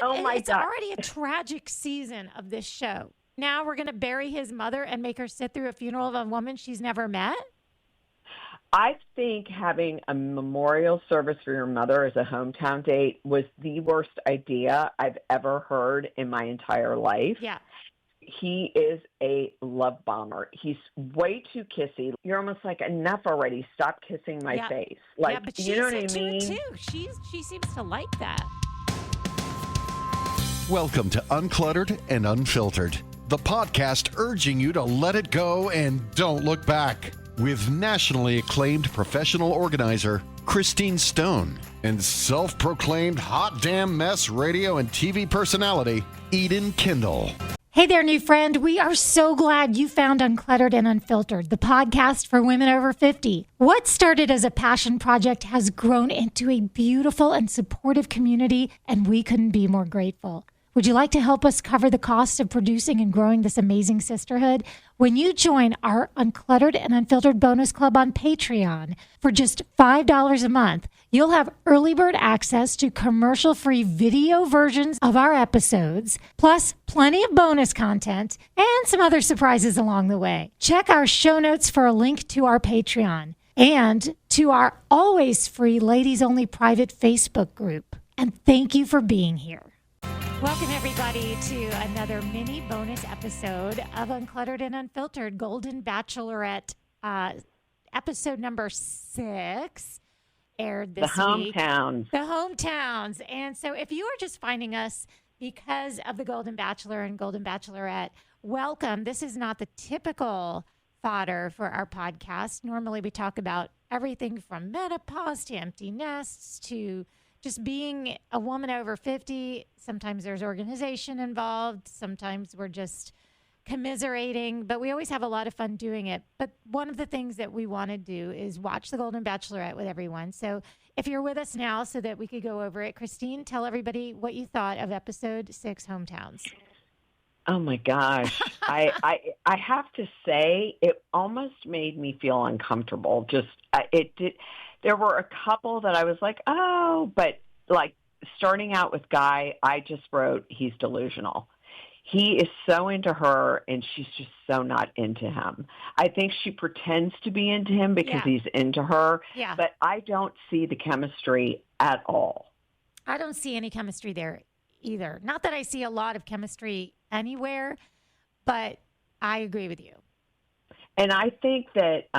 Oh my it's God. already a tragic season of this show. Now we're going to bury his mother and make her sit through a funeral of a woman she's never met? I think having a memorial service for your mother as a hometown date was the worst idea I've ever heard in my entire life. Yeah. He is a love bomber. He's way too kissy. You're almost like, enough already. Stop kissing my face. Like, yeah, but you know what I she's into mean? it too. She seems to like that. Welcome to Uncluttered and Unfiltered, the podcast urging you to let it go and don't look back. With nationally acclaimed professional organizer Christine Stone and self-proclaimed hot damn mess radio and TV personality Eden Kendall. Hey there, new friend. We are so glad you found Uncluttered and Unfiltered, the podcast for women over 50. What started as a passion project has grown into a beautiful and supportive community, and we couldn't be more grateful. Would you like to help us cover the cost of producing and growing this amazing sisterhood? When you join our Uncluttered and Unfiltered bonus club on Patreon for just $5 a month, you'll have early bird access to commercial-free video versions of our episodes, plus plenty of bonus content and some other surprises along the way. Check our show notes for a link to our Patreon and to our always free ladies-only private Facebook group. And thank you for being here. Welcome, everybody, to another mini bonus episode of Uncluttered and Unfiltered, Golden Bachelorette, episode number 6, aired this week. The hometowns. And so if you are just finding us because of the Golden Bachelor and Golden Bachelorette, welcome. This is not the typical fodder for our podcast. Normally we talk about everything from menopause to empty nests to just being a woman over 50. Sometimes there's organization involved. Sometimes we're just commiserating, but we always have a lot of fun doing it. But one of the things that we want to do is watch the Golden Bachelorette with everyone. So if you're with us now so that we could go over it, Christine, tell everybody what you thought of episode 6, Hometowns. Oh my gosh. I have to say, it almost made me feel uncomfortable. It did. There were a couple that I was like, oh, but like starting out with Guy, I just wrote, he's delusional. He is so into her and she's just so not into him. I think she pretends to be into him because he's into her, but I don't see the chemistry at all. I don't see any chemistry there either. Not that I see a lot of chemistry anywhere, but I agree with you. And I think that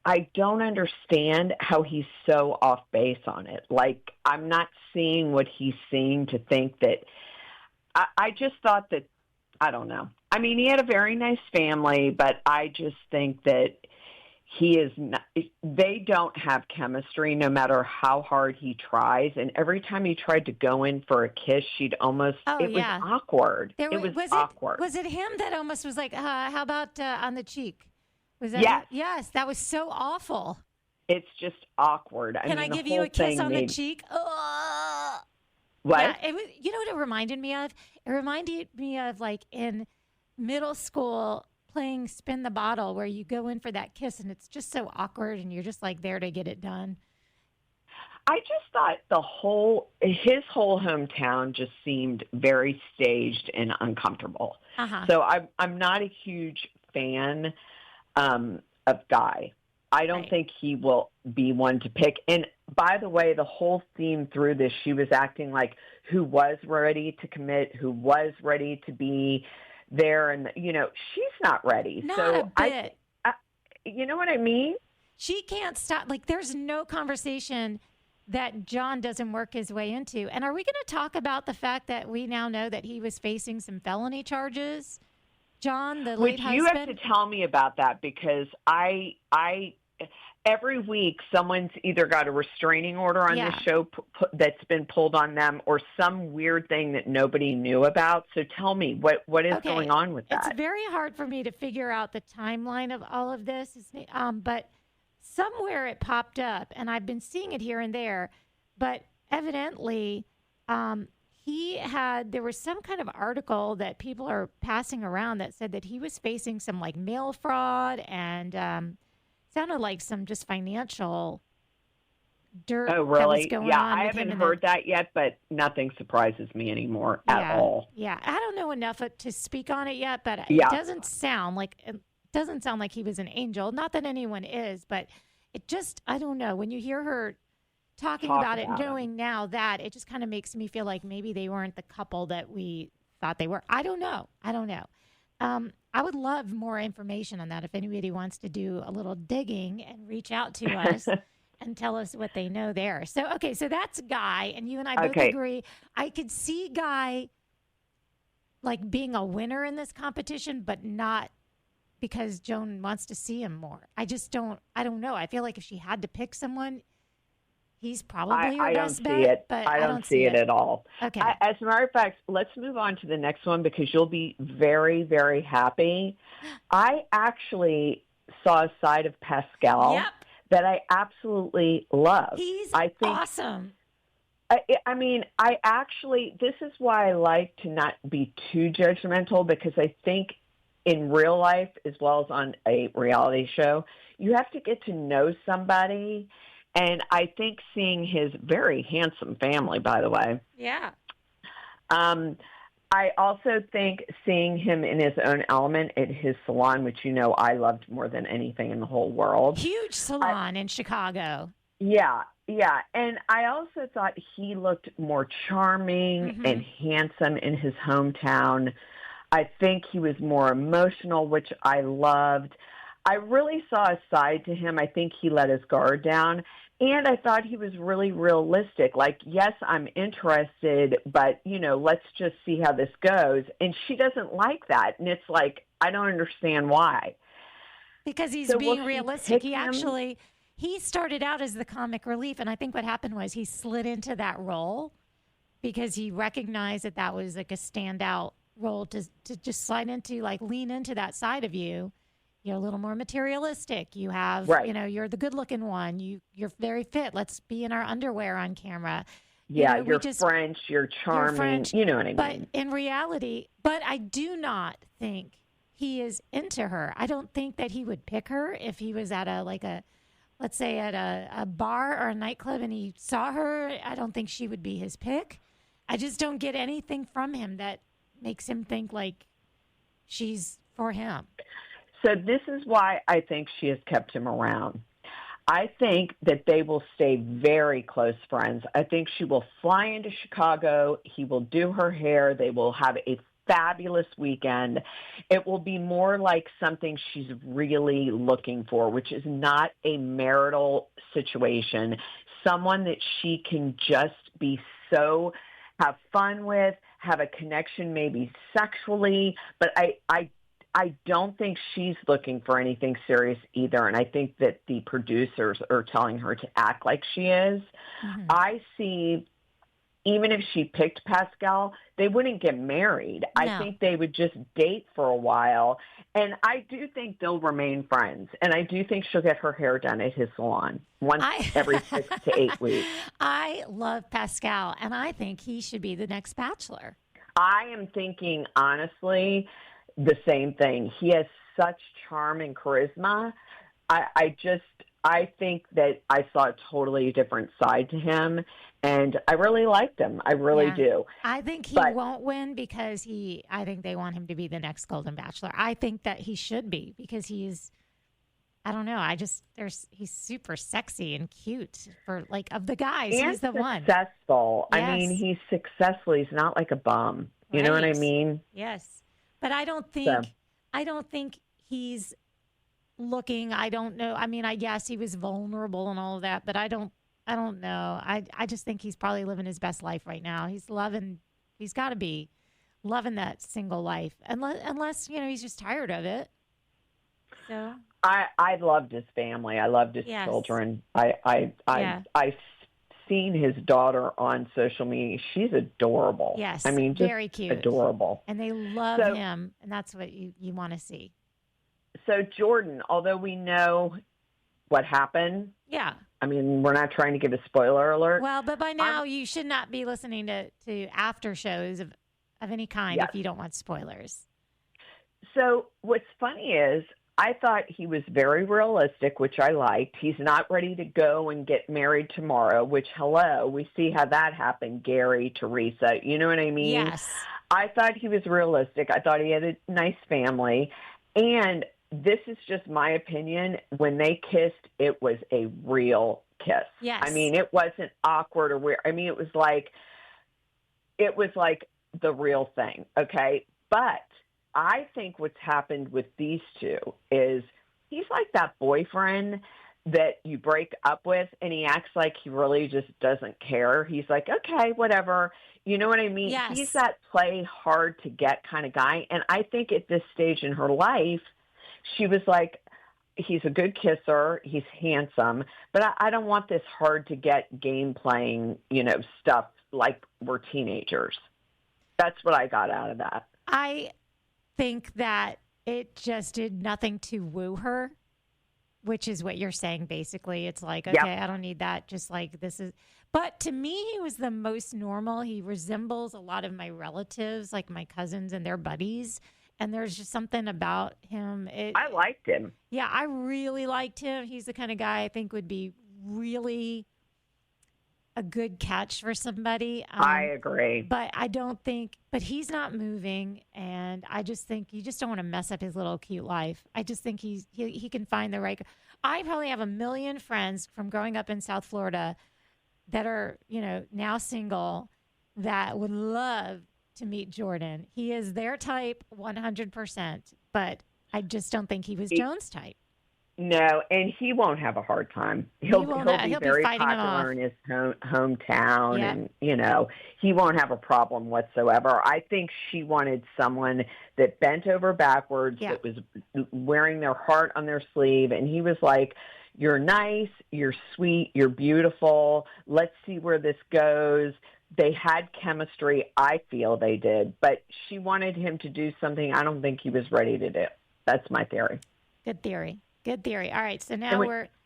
I don't understand how he's so off base on it. Like, I'm not seeing what he's seeing to think that I just thought that, I don't know. I mean, he had a very nice family, but I just think that he is not, they don't have chemistry no matter how hard he tries. And every time he tried to go in for a kiss, she'd almost, it was awkward. It was awkward. Was it him that almost was like, how about on the cheek? Was that yes. Yes, that was so awful. It's just awkward. Can I give you a kiss on the cheek? What? Yeah, it was, you know what it reminded me of? It reminded me of like in middle school playing Spin the Bottle where you go in for that kiss and it's just so awkward and you're just like there to get it done. I just thought his whole hometown just seemed very staged and uncomfortable. So I'm not a huge fan of Guy. I don't think he will be one to pick. And by the way, the whole theme through this, she was acting like who was ready to commit, who was ready to be there. And, she's not ready. Not so a bit. You know what I mean? She can't stop. Like, there's no conversation that John doesn't work his way into. And are we going to talk about the fact that we now know that he was facing some felony charges? John, the late husband? You have to tell me about that because I every week someone's either got a restraining order on this show that's been pulled on them or some weird thing that nobody knew about. So tell me, what is going on with that? It's very hard for me to figure out the timeline of all of this, but somewhere it popped up, and I've been seeing it here and there, but evidently there was some kind of article that people are passing around that said that he was facing some like mail fraud and sounded like some just financial dirt Oh, that was really? going Yeah, on. I with him haven't in heard that yet, but nothing surprises me anymore at all. Yeah, I don't know enough to speak on it yet, but Yeah. it doesn't sound like he was an angel. Not that anyone is, but it just, I don't know. When you hear her talking about it, knowing now that, it just kind of makes me feel like maybe they weren't the couple that we thought they were. I don't know. I would love more information on that if anybody wants to do a little digging and reach out to us and tell us what they know there. So, okay, so that's Guy, and you and I both agree. I could see Guy like being a winner in this competition, but not because Joan wants to see him more. I don't know. I feel like if she had to pick someone, he's probably her best bet. But I don't see it at all. Okay. As a matter of fact, let's move on to the next one because you'll be very, very happy. I actually saw a side of Pascal that I absolutely love. He's awesome. I mean, this is why I like to not be too judgmental, because I think in real life as well as on a reality show, you have to get to know somebody. And I think seeing his very handsome family, by the way. Yeah. I also think seeing him in his own element at his salon, which I loved more than anything in the whole world. Huge salon in Chicago. Yeah. And I also thought he looked more charming and handsome in his hometown. I think he was more emotional, which I loved. I really saw a side to him. I think he let his guard down. And I thought he was really realistic. Like, yes, I'm interested, but, let's just see how this goes. And she doesn't like that. And it's like, I don't understand why. Because he's being realistic. He started out as the comic relief. And I think what happened was he slid into that role because he recognized that was like a standout role to just slide into, like lean into that side of you. You're a little more materialistic. You have, you're the good-looking one. You're very fit. Let's be in our underwear on camera. Yeah, you're French. You're charming. You're French, you know what I mean. But in reality, I do not think he is into her. I don't think that he would pick her if he was at let's say at a bar or a nightclub and he saw her. I don't think she would be his pick. I just don't get anything from him that makes him think like she's for him. So this is why I think she has kept him around. I think that they will stay very close friends. I think she will fly into Chicago. He will do her hair. They will have a fabulous weekend. It will be more like something she's really looking for, which is not a marital situation. Someone that she can just have fun with, have a connection maybe sexually, but I don't think she's looking for anything serious either, and I think that the producers are telling her to act like she is. Mm-hmm. I see, even if she picked Pascal, they wouldn't get married. No. I think they would just date for a while, and I do think they'll remain friends, and I do think she'll get her hair done at his salon every 6 to 8 weeks. I love Pascal, and I think he should be the next Bachelor. I am thinking, honestly, the same thing. He has such charm and charisma. I think that I saw a totally different side to him, and I really liked him. I really do. I think he won't win because I think they want him to be the next Golden Bachelor. I think that he should be because I don't know. He's super sexy and cute of the guys. And he's the one. Successful. Yes. I mean, he's successful. He's not like a bum. You know what I mean? Yes. But I don't think he's looking. I don't know. I mean, I guess he was vulnerable and all of that, but I don't know. I just think he's probably living his best life right now. He's got to be loving that single life, unless he's just tired of it. So I loved his family. I loved his children. I've seen his daughter on social media. She's adorable. Yes, I mean, just very cute, adorable, and they love him, and that's what you want to see. So Jordan, although we know what happened, I mean, we're not trying to give a spoiler alert. Well, but by now you should not be listening to after shows of any kind if you don't want spoilers. So what's funny is I thought he was very realistic, which I liked. He's not ready to go and get married tomorrow, which, hello, we see how that happened, Gary, Teresa. You know what I mean? Yes. I thought he was realistic. I thought he had a nice family. And this is just my opinion. When they kissed, it was a real kiss. Yes. I mean, it wasn't awkward or weird. I mean, it was like the real thing, okay? But I think what's happened with these two is he's like that boyfriend that you break up with and he acts like he really just doesn't care. He's like, okay, whatever. You know what I mean? Yes. He's that play hard to get kind of guy. And I think at this stage in her life, she was like, he's a good kisser. He's handsome. But I don't want this hard to get game playing, stuff like we're teenagers. That's what I got out of that. I think that it just did nothing to woo her, which is what you're saying, basically. It's like, okay, Yep. I don't need that. Just like this is. But to me, he was the most normal. He resembles a lot of my relatives, like my cousins and their buddies. And there's just something about him. I liked him. Yeah, I really liked him. He's the kind of guy I think would be really a good catch for somebody. I agree. But but he's not moving. And I just think you just don't want to mess up his little cute life. I just think he can find the right. I probably have a million friends from growing up in South Florida that are, now single that would love to meet Jordan. He is their type 100%, but I just don't think he was Joan's type. No, and he won't have a hard time. He'll be very popular in his hometown, Yep. and he won't have a problem whatsoever. I think she wanted someone that bent over backwards, Yeah. that was wearing their heart on their sleeve, and he was like, "You're nice, you're sweet, you're beautiful. Let's see where this goes." They had chemistry. I feel they did, but she wanted him to do something I don't think he was ready to do. That's my theory. Good theory. Good theory. All right. So now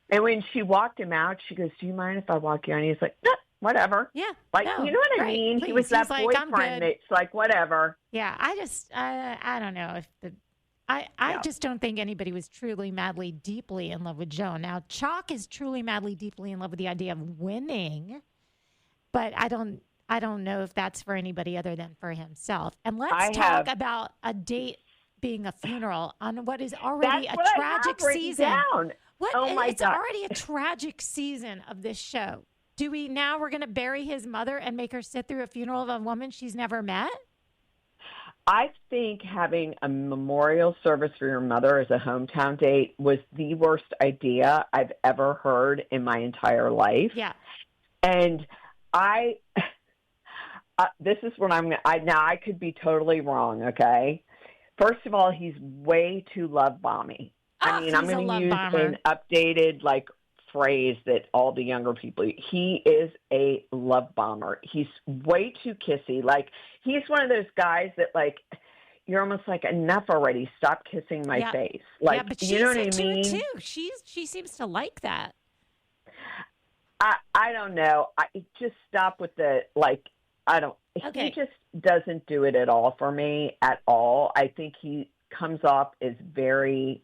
And when she walked him out, she goes, "Do you mind if I walk you out?" And he's like, "No, whatever." Yeah. Like, no, you know what I right, mean? please. He was that He's like, "I'm boyfriend good." that's like, whatever. Yeah. I don't know if I just don't think anybody was truly, madly, deeply in love with Joan. Now, Chalk is truly, madly, deeply in love with the idea of winning, but I don't know if that's for anybody other than for himself. And let's talk about a date being a funeral on what is already a tragic season. Down. It's already a tragic season of this show. We're going to bury his mother and make her sit through a funeral of a woman she's never met? I think having a memorial service for your mother as a hometown date was the worst idea I've ever heard in my entire life. Yeah. And this is what now I could be totally wrong, okay? First of all, he's way too love bomby. I'm going to use an updated phrase that all the younger people, he is a love bomber. He's way too kissy. He's one of those guys that you're almost like, enough already. Stop kissing my face. But you know what I mean? Too. She seems to like that. I don't know. Just stop with the Okay. He just doesn't do it at all for me at all. I think he comes off as very.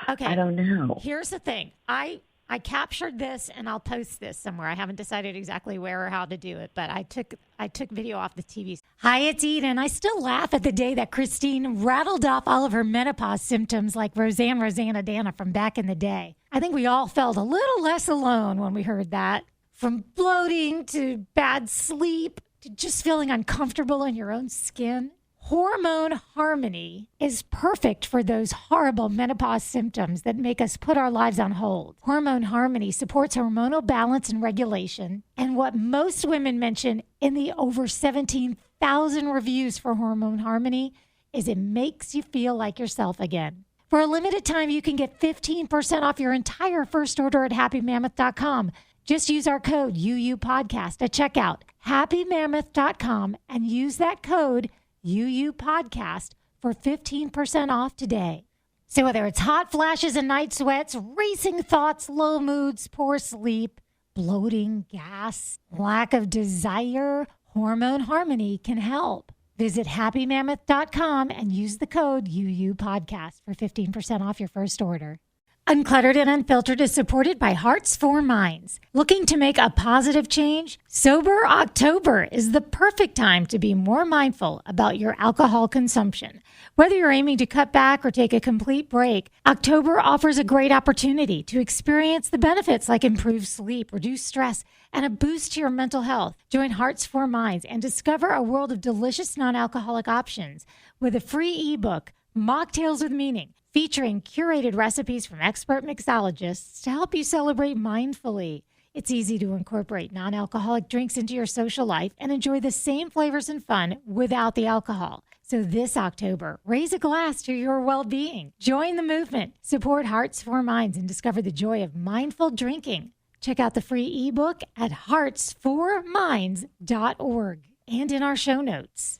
Okay. I don't know. Here's the thing. I captured this and I'll post this somewhere. I haven't decided exactly where or how to do it, but I took video off the TV. Hi, it's Eden. I still laugh at the day that Christine rattled off all of her menopause symptoms like Rosanna Dana from back in the day. I think we all felt a little less alone when we heard that. From bloating to bad sleep to just feeling uncomfortable in your own skin. Hormone Harmony is perfect for those horrible menopause symptoms that make us put our lives on hold. Hormone Harmony supports hormonal balance and regulation. And what most women mention in the over 17,000 reviews for Hormone Harmony is it makes you feel like yourself again. For a limited time, you can get 15% off your entire first order at happymammoth.com. Just use our code UUPodcast at checkout, happymammoth.com, and use that code UUPodcast for 15% off today. So whether it's hot flashes and night sweats, racing thoughts, low moods, poor sleep, bloating, gas, lack of desire, Hormone Harmony can help. Visit happymammoth.com and use the code UUPodcast for 15% off your first order. Uncluttered and Unfiltered is supported by Hearts for Minds. Looking to make a positive change? Sober October is the perfect time to be more mindful about your alcohol consumption. Whether you're aiming to cut back or take a complete break, October offers a great opportunity to experience the benefits like improved sleep, reduced stress, and a boost to your mental health. Join Hearts for Minds and discover a world of delicious non-alcoholic options with a free ebook, Mocktails with Meaning, featuring curated recipes from expert mixologists to help you celebrate mindfully. It's easy to incorporate non-alcoholic drinks into your social life and enjoy the same flavors and fun without the alcohol. So this October, raise a glass to your well-being. Join the movement, support Hearts for Minds, and discover the joy of mindful drinking. Check out the free ebook at heartsforminds.org and in our show notes.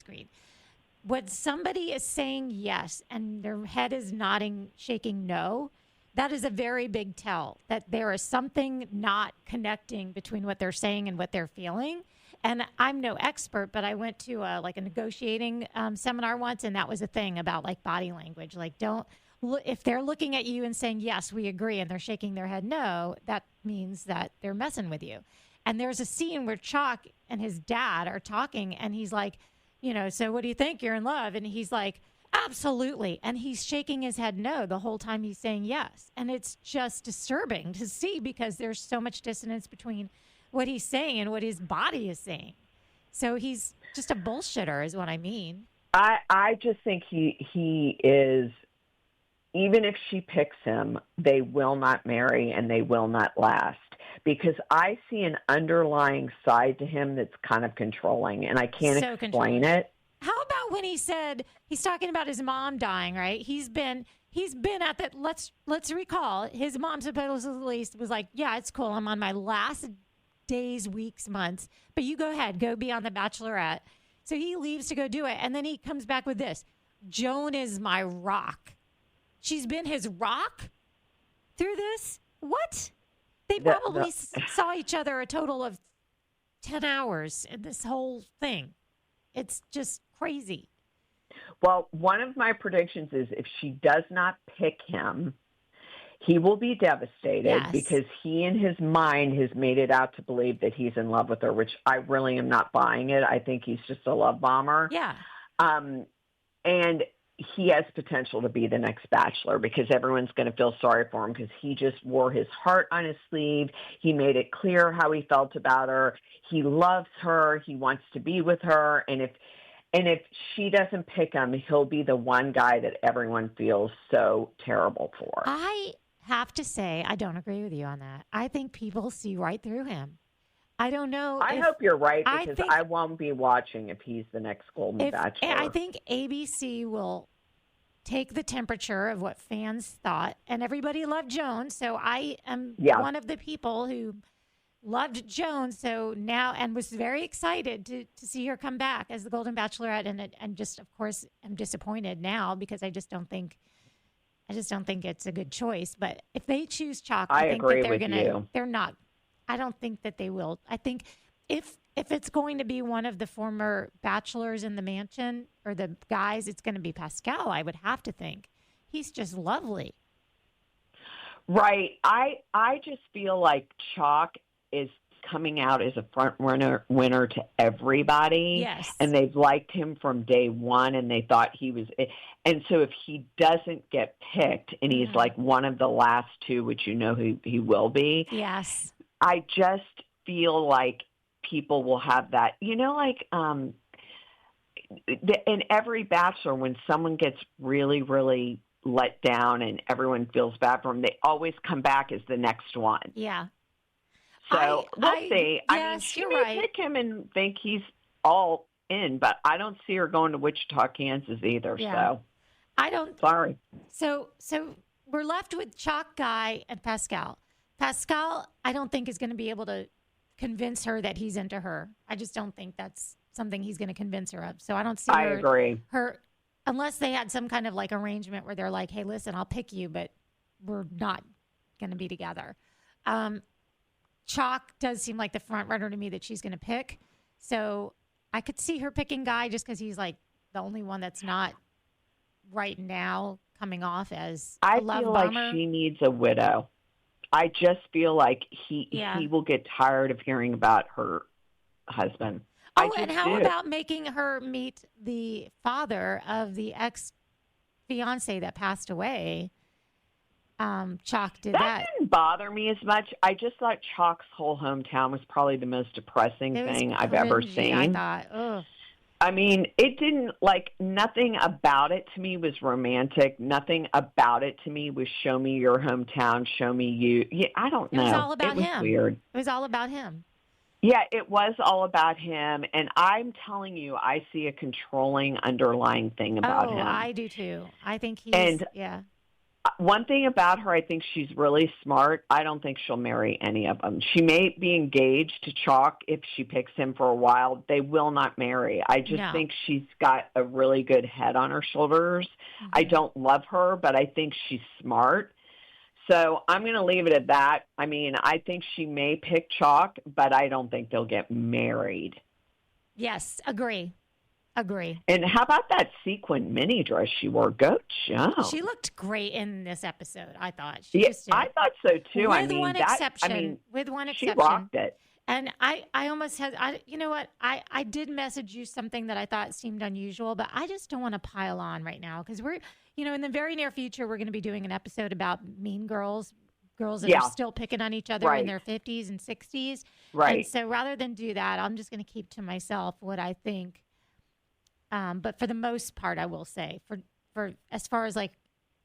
Great. When somebody is saying yes and their head is nodding, shaking no, that is a very big tell that there is something not connecting between what they're saying and what they're feeling. And I'm no expert, but I went to a negotiating seminar once, and that was a thing about like body language. Like, if they're looking at you and saying, yes, we agree, and they're shaking their head no, that means that they're messing with you. And there's a scene where Chalk and his dad are talking, and he's like, so what do you think? You're in love? And he's like, absolutely. And he's shaking his head no the whole time he's saying yes. And it's just disturbing to see because there's so much dissonance between what he's saying and what his body is saying. So he's just a bullshitter is what I mean. I just think he is, even if she picks him, they will not marry and they will not last. Because I see an underlying side to him that's kind of controlling, and I can't explain it. How about when he said he's talking about his mom dying, right? He's been at that. Let's recall his mom supposedly was like, "Yeah, it's cool. I'm on my last days, weeks, months, but you go ahead, go be on The Bachelorette." So he leaves to go do it, and then he comes back with this: "Joan is my rock." She's been his rock through this. What? They probably saw each other a total of 10 hours in this whole thing. It's just crazy. Well, one of my predictions is if she does not pick him, he will be devastated because he in his mind has made it out to believe that he's in love with her, which I really am not buying it. I think he's just a love bomber. Yeah. And he has potential to be the next Bachelor because everyone's going to feel sorry for him because he just wore his heart on his sleeve. He made it clear how he felt about her. He loves her. He wants to be with her. And if she doesn't pick him, he'll be the one guy that everyone feels so terrible for. I have to say, I don't agree with you on that. I think people see right through him. I don't know. I hope you're right because I won't be watching if he's the next Golden Bachelor. I think ABC will take the temperature of what fans thought, and everybody loved Joan. So I am one of the people who loved Joan. So now, and was very excited to see her come back as the Golden Bachelorette. And just, of course, I'm disappointed now because I just don't think it's a good choice. But if they choose Chalk, I think that they're going to, they're not. I don't think that they will. I think if it's going to be one of the former bachelors in the mansion or the guys, it's going to be Pascal, I would have to think. He's just lovely. Right. I just feel like Chalk is coming out as a front winner to everybody. Yes. And they've liked him from day one and they thought he was. And so if he doesn't get picked and he's like one of the last two, which he will be. Yes. I just feel like people will have that, in every Bachelor, when someone gets really, really let down and everyone feels bad for them, they always come back as the next one. Yeah. So we'll see. Yes, I mean, she may pick him and think he's all in, but I don't see her going to Wichita, Kansas either. Yeah. So I don't. Sorry. So we're left with Chalk Guy and Pascal. Pascal, I don't think is going to be able to convince her that he's into her. I just don't think that's something he's going to convince her of. So I don't see I agree. her unless they had some kind of like arrangement where they're like, hey, listen, I'll pick you, but we're not going to be together. Chalk does seem like the front runner to me that she's going to pick. So I could see her picking Guy just because he's like the only one that's not right now coming off as a love feel bomber. like she needs a widow. I just feel like he will get tired of hearing about her husband. Oh, and how about making her meet the father of the ex-fiance that passed away? Chalk did that. That didn't bother me as much. I just thought Chalk's whole hometown was probably the most depressing thing I've ever seen. I thought, ugh. I mean, it didn't, nothing about it to me was romantic. Nothing about it to me was show me your hometown, show me you. Yeah, I don't know. It was all about him. It was weird. It was all about him. Yeah, it was all about him. And I'm telling you, I see a controlling underlying thing about him. Oh, I do too. I think yeah. One thing about her, I think she's really smart. I don't think she'll marry any of them. She may be engaged to Chalk if she picks him for a while. They will not marry. I just think she's got a really good head on her shoulders. Mm-hmm. I don't love her, but I think she's smart. So I'm going to leave it at that. I mean, I think she may pick Chalk, but I don't think they'll get married. Yes, agree. And how about that sequin mini dress she wore? Go, Joe. She looked great in this episode, I thought. I thought so too. With one exception. She rocked it. And I almost had, you know what? I did message you something that I thought seemed unusual, but I just don't want to pile on right now because we're, in the very near future, we're going to be doing an episode about mean girls that are still picking on each other in their 50s and 60s. Right. And so rather than do that, I'm just going to keep to myself what I think. But for the most part, I will say, for as far as like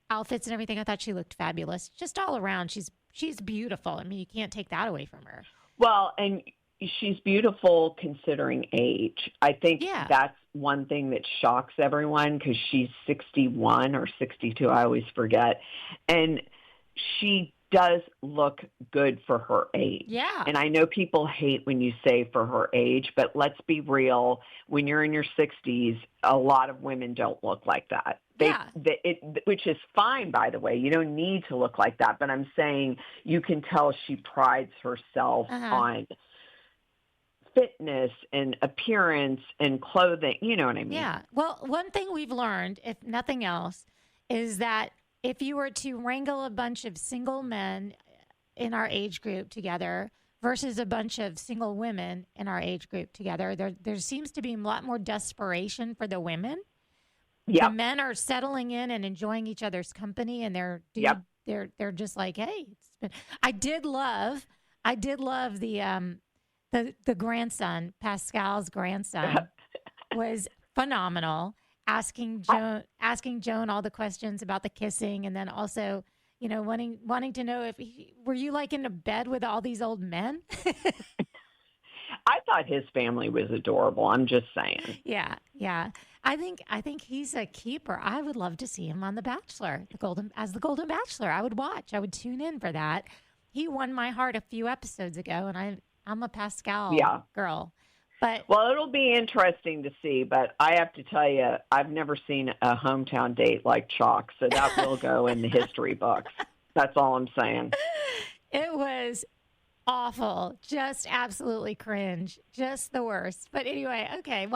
outfits and everything, I thought she looked fabulous. Just all around, she's beautiful. I mean, you can't take that away from her. Well, and she's beautiful considering age. I think that's one thing that shocks everyone because she's 61 or 62. I always forget. And she does look good for her age. Yeah. And I know people hate when you say for her age, but let's be real. When you're in your 60s, a lot of women don't look like that. Which is fine, by the way. You don't need to look like that. But I'm saying you can tell she prides herself on fitness and appearance and clothing. You know what I mean? Yeah. Well, one thing we've learned, if nothing else, is that if you were to wrangle a bunch of single men in our age group together versus a bunch of single women in our age group together, there seems to be a lot more desperation for the women. Yep. The men are settling in and enjoying each other's company, and they're just like, hey, I did love the grandson, Pascal's grandson, was phenomenal. Asking Joan all the questions about the kissing, and then also, wanting to know if were you like in a bed with all these old men? I thought his family was adorable. I'm just saying. Yeah. I think he's a keeper. I would love to see him on The Bachelor, the Golden Bachelor. I would watch. I would tune in for that. He won my heart a few episodes ago, and I'm a Pascal girl. Well, it'll be interesting to see, but I have to tell you, I've never seen a hometown date like Chalk, so that will go in the history books. That's all I'm saying. It was awful. Just absolutely cringe. Just the worst. But anyway, okay,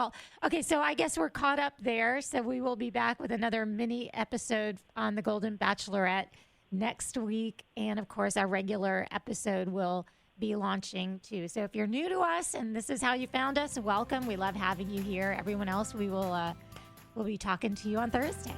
so I guess we're caught up there. So we will be back with another mini episode on the Golden Bachelorette next week. And of course, our regular episode will be launching too. So if you're new to us and this is how you found us, welcome. We love having you here. Everyone else, we'll be talking to you on Thursday.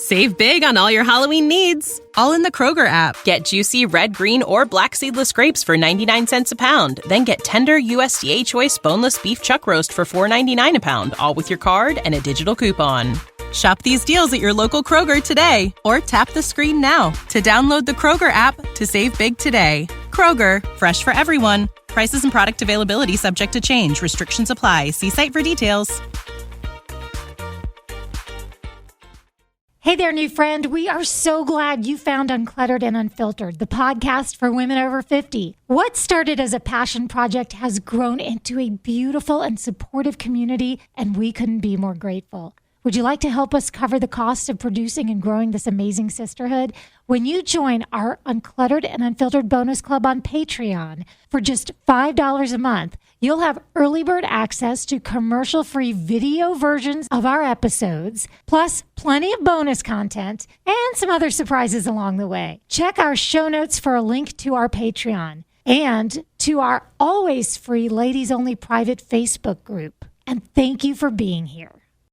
Save big on all your Halloween needs, all in the Kroger app. Get juicy red, green, or black seedless grapes for 99 cents a pound. Then get tender USDA Choice boneless beef chuck roast for $4.99 a pound, all with your card and a digital coupon. Shop these deals at your local Kroger today, or tap the screen now to download the Kroger app to save big today. Kroger, fresh for everyone. Prices and product availability subject to change. Restrictions apply. See site for details. Hey there, new friend. We are so glad you found Uncluttered and Unfiltered, the podcast for women over 50. What started as a passion project has grown into a beautiful and supportive community, and we couldn't be more grateful. Would you like to help us cover the cost of producing and growing this amazing sisterhood? When you join our Uncluttered and Unfiltered bonus club on Patreon for just $5 a month, you'll have early bird access to commercial-free video versions of our episodes, plus plenty of bonus content and some other surprises along the way. Check our show notes for a link to our Patreon and to our always free ladies-only private Facebook group. And thank you for being here.